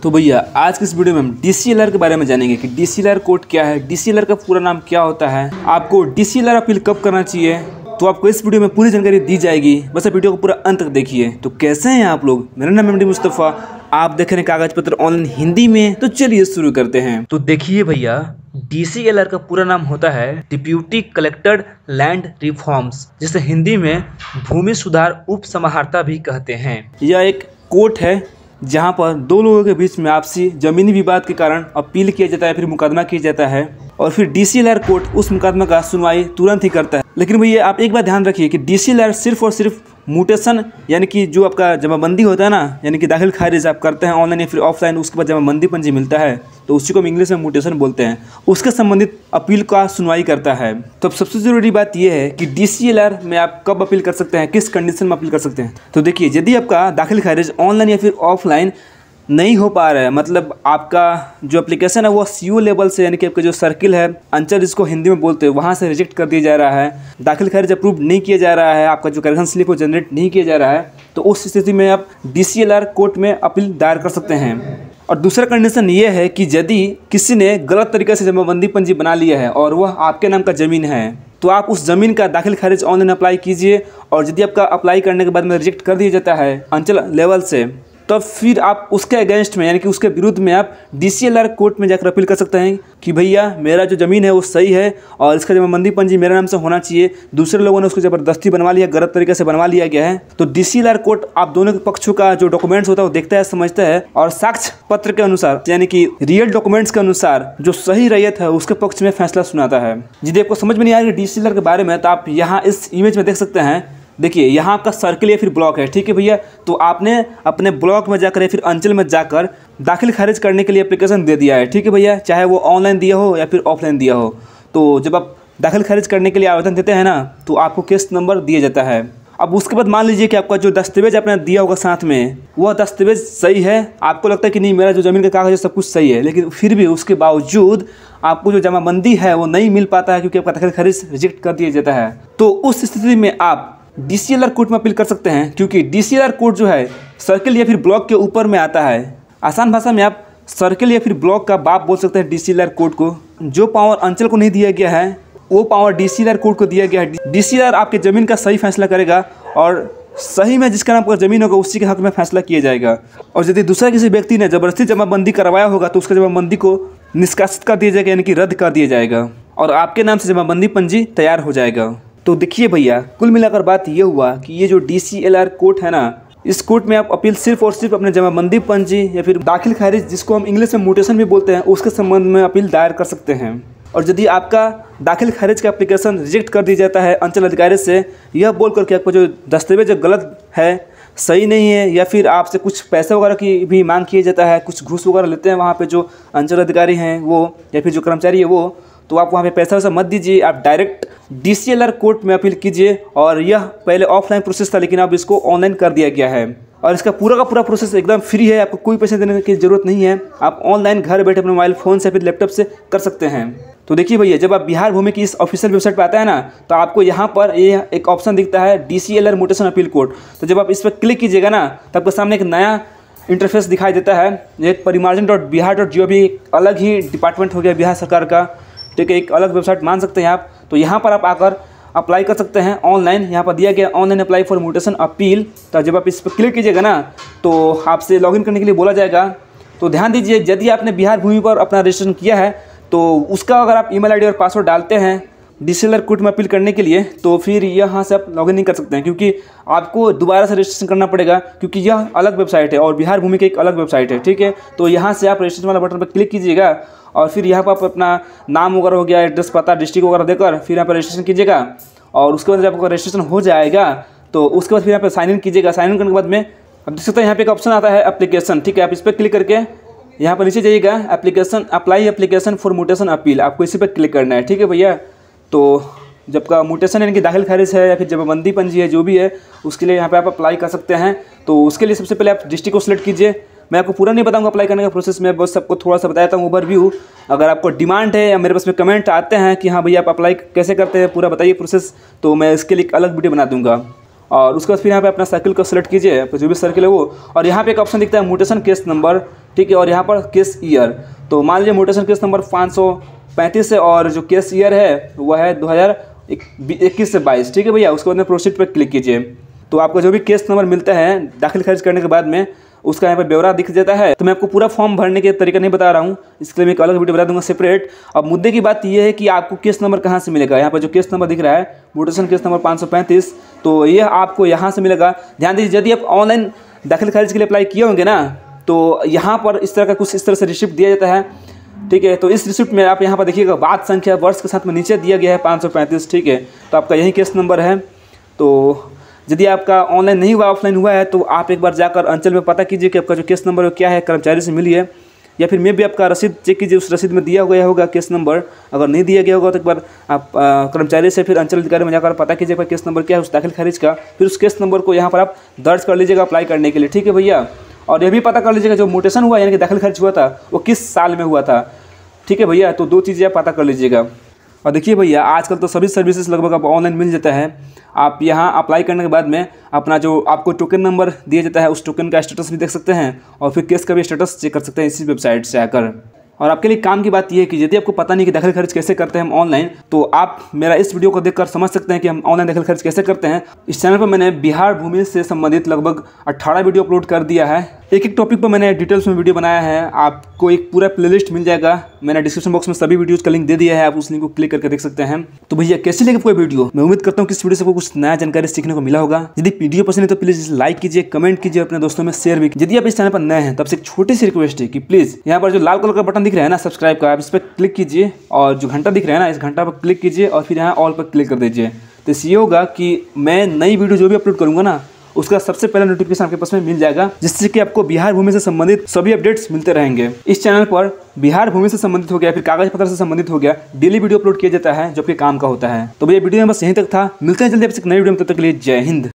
तो भैया आज के इस वीडियो में हम DCLR के बारे में जानेंगे कि DCLR कोड क्या है, DCLR का पूरा नाम क्या होता है, आपको DCLR अपील कब करना चाहिए। तो आपको इस वीडियो में पूरी जानकारी दी जाएगी, बस आप वीडियो को पूरा अंत तक देखिए। तो कैसे हैं आप लोग, मेरा नाम है मुस्तफ़ा, आप देख रहे हैं कागज पत्र ऑनलाइन हिंदी में। तो चलिए शुरू करते हैं। तो देखिए भैया, DCLR का पूरा नाम होता है डिप्यूटी कलेक्टर लैंड रिफॉर्म्स, जिसे हिंदी में भूमि सुधार उप समाहर्ता भी कहते हैं। यह एक कोर्ट है जहां पर दो लोगों के बीच में आपसी जमीनी विवाद के कारण अपील किया जाता है, फिर मुकदमा किया जाता है और फिर DCLR कोर्ट उस मुकदमा का सुनवाई तुरंत ही करता है। लेकिन भैया आप एक बात ध्यान रखिए कि DCLR सिर्फ और सिर्फ म्यूटेशन यानी कि जो आपका जमाबंदी होता है ना, यानी कि दाखिल खारिज आप करते हैं ऑनलाइन या फिर ऑफलाइन, उसके बाद जमाबंदी पंजी मिलता है तो उसी को हम इंग्लिश में म्यूटेशन बोलते हैं, उसके संबंधित अपील का सुनवाई करता है। तो अब सबसे ज़रूरी बात यह है कि DCLR में आप कब अपील कर सकते हैं, किस कंडीशन में अपील कर सकते हैं। तो देखिए, यदि आपका दाखिल खारिज ऑनलाइन या फिर ऑफलाइन नहीं हो पा रहा है, मतलब आपका जो एप्लीकेशन है वो CO लेवल से, यानी कि आपका जो सर्किल है, अंचल जिसको हिंदी में बोलते हैं, वहाँ से रिजेक्ट कर दिया जा रहा है, दाखिल खारिज अप्रूव नहीं किया जा रहा है, आपका जो करेक्शन स्लिप वो जनरेट नहीं किया जा रहा है, तो उस स्थिति में आप DCLR कोर्ट में अपील दायर कर सकते हैं। और दूसरा कंडीशन ये है कि यदि किसी ने गलत तरीके से जमाबंदी पंजी बना लिया है और वह आपके नाम का ज़मीन है, तो आप उस ज़मीन का दाखिल खारिज ऑनलाइन अप्लाई कीजिए। और यदि आपका अप्लाई करने के बाद में रिजेक्ट कर दिया जाता है अंचल लेवल से, तो फिर आप उसके अगेंस्ट में, यानी कि उसके विरुद्ध में आप DCLR कोर्ट में जाकर अपील कर सकते हैं कि भैया मेरा जो ज़मीन है वो सही है और इसका जमाबंदी पंजी मेरे नाम से होना चाहिए, दूसरे लोगों ने उसको ज़बरदस्ती बनवा लिया, गलत तरीके से बनवा लिया गया है। तो DCLR कोर्ट आप दोनों के पक्षों का जो डॉक्यूमेंट्स होता है वो देखता है, समझता है और साक्ष्य पत्र के अनुसार, यानी कि रियल डॉक्यूमेंट्स के अनुसार जो सही रैयत है उसके पक्ष में फैसला सुनाता है। यदि आपको समझ में नहीं आ रही DCLR के बारे में, तो आप यहाँ इस इमेज में देख सकते हैं। देखिए, यहाँ आपका सर्किल या फिर ब्लॉक है, ठीक है भैया। तो आपने अपने ब्लॉक में जाकर या फिर अंचल में जाकर दाखिल खारिज करने के लिए एप्लीकेशन दे दिया है, ठीक है भैया, चाहे वो ऑनलाइन दिया हो या फिर ऑफलाइन दिया हो। तो जब आप दाखिल खारिज करने के लिए आवेदन देते हैं ना, तो आपको केस नंबर दिया जाता है। अब उसके बाद मान लीजिए कि आपका जो दस्तावेज आपने दिया होगा साथ में, वह दस्तावेज सही है, आपको लगता है कि नहीं मेरा जो ज़मीन का कागज़ है सब कुछ सही है, लेकिन फिर भी उसके बावजूद आपको जो जमाबंदी है वो नहीं मिल पाता है क्योंकि आपका दाखिल खारिज रिजेक्ट कर दिया जाता है। तो उस स्थिति में आप DCLR कोर्ट में अपील कर सकते हैं, क्योंकि DCLR कोर्ट जो है सर्किल या फिर ब्लॉक के ऊपर में आता है। आसान भाषा में आप सर्किल या फिर ब्लॉक का बाप बोल सकते हैं DCLR कोर्ट को। जो पावर अंचल को नहीं दिया गया है वो पावर DCLR कोर्ट को दिया गया है। DCLR आपके ज़मीन का सही फैसला करेगा और सही में जिसका नाम पर ज़मीन होगा उसी के हक में फैसला किया जाएगा। और यदि दूसरा किसी व्यक्ति ने ज़बरदस्ती जमाबंदी करवाया होगा तो उसका जमाबंदी को निष्कासित कर दिया जाएगा, यानी कि रद्द कर दिया जाएगा और आपके नाम से जमाबंदी पंजी तैयार हो जाएगा। तो देखिए भैया, कुल मिलाकर बात ये हुआ कि ये जो DCLR कोर्ट है ना, इस कोर्ट में आप अपील सिर्फ और सिर्फ अपने जमाबंदी पंजी या फिर दाखिल खारिज, जिसको हम इंग्लिश में म्यूटेशन भी बोलते हैं, उसके संबंध में अपील दायर कर सकते हैं। और यदि आपका दाखिल खारिज का एप्लीकेशन रिजेक्ट कर दिया जाता है अंचल अधिकारी से, यह बोल करके आपको जो दस्तावेज गलत है, सही नहीं है, या फिर आपसे कुछ पैसे वगैरह की भी मांग किया जाता है, कुछ घूस वगैरह लेते हैं वहाँ पे जो अंचल अधिकारी हैं वो या फिर जो कर्मचारी है वो, तो आप वहाँ पे पैसा वैसा मत दीजिए, आप डायरेक्ट DCLR कोर्ट में अपील कीजिए। और यह पहले ऑफलाइन प्रोसेस था, लेकिन अब इसको ऑनलाइन कर दिया गया है और इसका पूरा का पूरा प्रोसेस एकदम फ्री है, आपको कोई पैसे देने की ज़रूरत नहीं है। आप ऑनलाइन घर बैठे अपने मोबाइल फ़ोन से फिर लैपटॉप से कर सकते हैं। तो देखिए भैया, जब आप बिहार भूमि की इस ऑफिशियल वेबसाइट पर आता है ना, तो आपको यहाँ पर ये एक ऑप्शन दिखता है DCLR म्यूटेशन अपील कोर्ट। तो जब आप इस पर क्लिक कीजिएगा ना, तो आपके सामने एक नया इंटरफेस दिखाई देता है। एक परिमार्जन.bihar.gov एक अलग ही डिपार्टमेंट हो गया बिहार सरकार का, ठीक है, एक अलग वेबसाइट मान सकते हैं आप। तो यहाँ पर आप आकर अप्लाई कर सकते हैं ऑनलाइन। यहाँ पर दिया गया online apply for mutation appeal. तो जब आप इस पर क्लिक कीजिएगा ना, तो आपसे लॉगिन करने के लिए बोला जाएगा। तो ध्यान दीजिए, यदि आपने बिहार भूमि पर अपना रजिस्ट्रेशन किया है तो उसका अगर आप ईमेल ID और पासवर्ड डालते हैं DCLR कोर्ट में अपील करने के लिए, तो फिर यहाँ से आप लॉगिन नहीं कर सकते हैं, क्योंकि आपको दोबारा से रजिस्ट्रेशन करना पड़ेगा, क्योंकि यह अलग वेबसाइट है और बिहार भूमि की एक अलग वेबसाइट है, ठीक है। तो यहाँ से आप रजिस्ट्रेशन वाला बटन पर क्लिक कीजिएगा और फिर यहाँ पर आप अपना नाम वगैरह हो गया, एड्रेस, पता, डिस्ट्रिक्ट वगैरह देकर फिर यहाँ पर रजिस्ट्रेशन कीजिएगा। और उसके बाद जब आपका रजिस्ट्रेशन हो जाएगा तो उसके बाद फिर यहाँ पर साइन इन कीजिएगा। साइन इन करने के बाद में आप देख सकते हैं यहाँ पे एक ऑप्शन आता है एप्लीकेशन, ठीक है। आप इस पर क्लिक करके यहाँ पर नीचे जाइएगा, application, apply application for mutation appeal, आपको इसी पर क्लिक करना है, ठीक है भैया। तो जब का म्यूटेशन यानी कि दाखिल खारिज है या फिर जमाबंदी पंजी है, जो भी है, उसके लिए यहाँ पे आप अप्लाई कर सकते हैं। तो उसके लिए सबसे पहले आप डिस्ट्रिक्ट को सिलेक्ट कीजिए। मैं आपको पूरा नहीं बताऊंगा अप्लाई करने का प्रोसेस, मैं बस सबको थोड़ा सा बताया था ओवरव्यू। अगर आपको डिमांड है या मेरे पास में कमेंट आते हैं कि हाँ भैया आप अप्लाई कैसे करते हैं, पूरा बताइए प्रोसेस, तो मैं इसके लिए एक अलग वीडियो बना दूंगा। और उसके बाद फिर यहाँ पे अपना सर्किल को सिलेक्ट कीजिए, आपको जो भी सर्किल है वो, और यहाँ पे एक ऑप्शन दिखता है म्यूटेशन केस नंबर, ठीक है। और यहाँ पर केस ईयर, तो मान लीजिए म्यूटेशन केस नंबर 535 है और जो केस ईयर है वह है 2021 से 22, ठीक है भैया। उसके बाद में प्रोसीड पर क्लिक कीजिए, तो आपका जो भी केस नंबर मिलता है दाखिल खारिज करने के बाद में उसका यहाँ पर ब्यौरा दिख जाता है। तो मैं आपको पूरा फॉर्म भरने के तरीका नहीं बता रहा हूँ, इसके लिए मैं एक अलग वीडियो बता दूंगा सेपरेट। अब मुद्दे की बात यह है कि आपको केस नंबर कहाँ से मिलेगा। यहाँ पर जो केस नंबर दिख रहा है म्यूटेशन केस नंबर 535, तो यह आपको यहाँ से मिलेगा। ध्यान दीजिए, यदि आप ऑनलाइन दाखिल खारिज के लिए अप्लाई किए होंगे ना, तो यहाँ पर इस तरह का कुछ इस तरह से रिसिप्ट दिया जाता है, ठीक है। तो इस रिसिप्ट में आप यहाँ पर देखिएगा वार्ड संख्या वर्ष के साथ में नीचे दिया गया है 535, ठीक है। तो आपका यही केस नंबर है। तो यदि आपका ऑनलाइन नहीं हुआ, ऑफलाइन हुआ है, तो आप एक बार जाकर अंचल में पता कीजिए कि आपका जो केस नंबर है क्या है, कर्मचारी से मिलिए, या फिर मैं भी आपका रसीद चेक कीजिए, उस रसीद में दिया गया होगा केस नंबर। अगर नहीं दिया गया होगा तो एक बार आप कर्मचारी से फिर अंचल अधिकारी में जाकर पता कीजिएगा केस नंबर क्या है उस दाखिल खारिज का। फिर उस केस नंबर को यहाँ पर आप दर्ज कर लीजिएगा अप्लाई करने के लिए, ठीक है भैया। और यह भी पता कर लीजिएगा जो म्यूटेशन हुआ यानी कि दाखिल खारिज हुआ था वो किस साल में हुआ था, ठीक है भैया। तो 2 चीज़ें आप पता कर लीजिएगा। और देखिए भैया, आजकल तो सभी सर्विसेज लगभग आप ऑनलाइन मिल जाता है। आप यहाँ अप्लाई करने के बाद में अपना जो आपको टोकन नंबर दिया जाता है उस टोकन का स्टेटस भी देख सकते हैं और फिर केस का भी स्टेटस चेक कर सकते हैं इसी वेबसाइट से आकर। और आपके लिए काम की बात यह है कि यदि आपको पता नहीं कि दाखिल खारिज कैसे करते हैं हम ऑनलाइन, तो आप मेरा इस वीडियो को देखकर समझ सकते हैं कि हम ऑनलाइन दाखिल खारिज कैसे करते हैं। इस चैनल पर मैंने बिहार भूमि से संबंधित लगभग 18 वीडियो अपलोड कर दिया है। एक एक टॉपिक पर मैंने डिटेल्स में वीडियो बनाया है। आपको एक पूरा प्लेलिस्ट मिल जाएगा, मैंने डिस्क्रिप्शन बॉक्स में सभी वीडियोज़ का लिंक दे दिया है, आप उस लिंक को क्लिक करके देख सकते हैं। तो भैया कैसी लगी कोई वीडियो, मैं उम्मीद करता हूँ कि इस वीडियो से आपको कुछ नया जानकारी सीखने को मिला होगा। यदि वीडियो पसंद है तो प्लीज़ लाइक कीजिए, कमेंट कीजिए, अपने दोस्तों में शेयर भी। यदि आप इस चैनल पर नए हैं तब से एक छोटी सी रिक्वेस्ट है कि प्लीज़ यहाँ पर जो लाल कलर का बटन दिख रहा है ना सब्सक्राइब का, आप इस पर क्लिक कीजिए और जो घंटा दिख रहा है ना इस घंटा पर क्लिक कीजिए और फिर यहाँ ऑल पर क्लिक कर दीजिए। तो इससे ये होगा कि मैं नई वीडियो जो भी अपलोड करूँगा ना उसका सबसे पहला नोटिफिकेशन आपके पास में मिल जाएगा, जिससे कि आपको बिहार भूमि से संबंधित सभी अपडेट्स मिलते रहेंगे। इस चैनल पर बिहार भूमि से संबंधित हो गया, फिर कागज पत्र से संबंधित हो गया, डेली वीडियो अपलोड किया जाता है जो आपके काम का होता है। तो भैया वीडियो में बस यहीं तक था, मिलते हैं जल्दी आपसे एक नई वीडियो में, तब तक के लिए जय हिंद।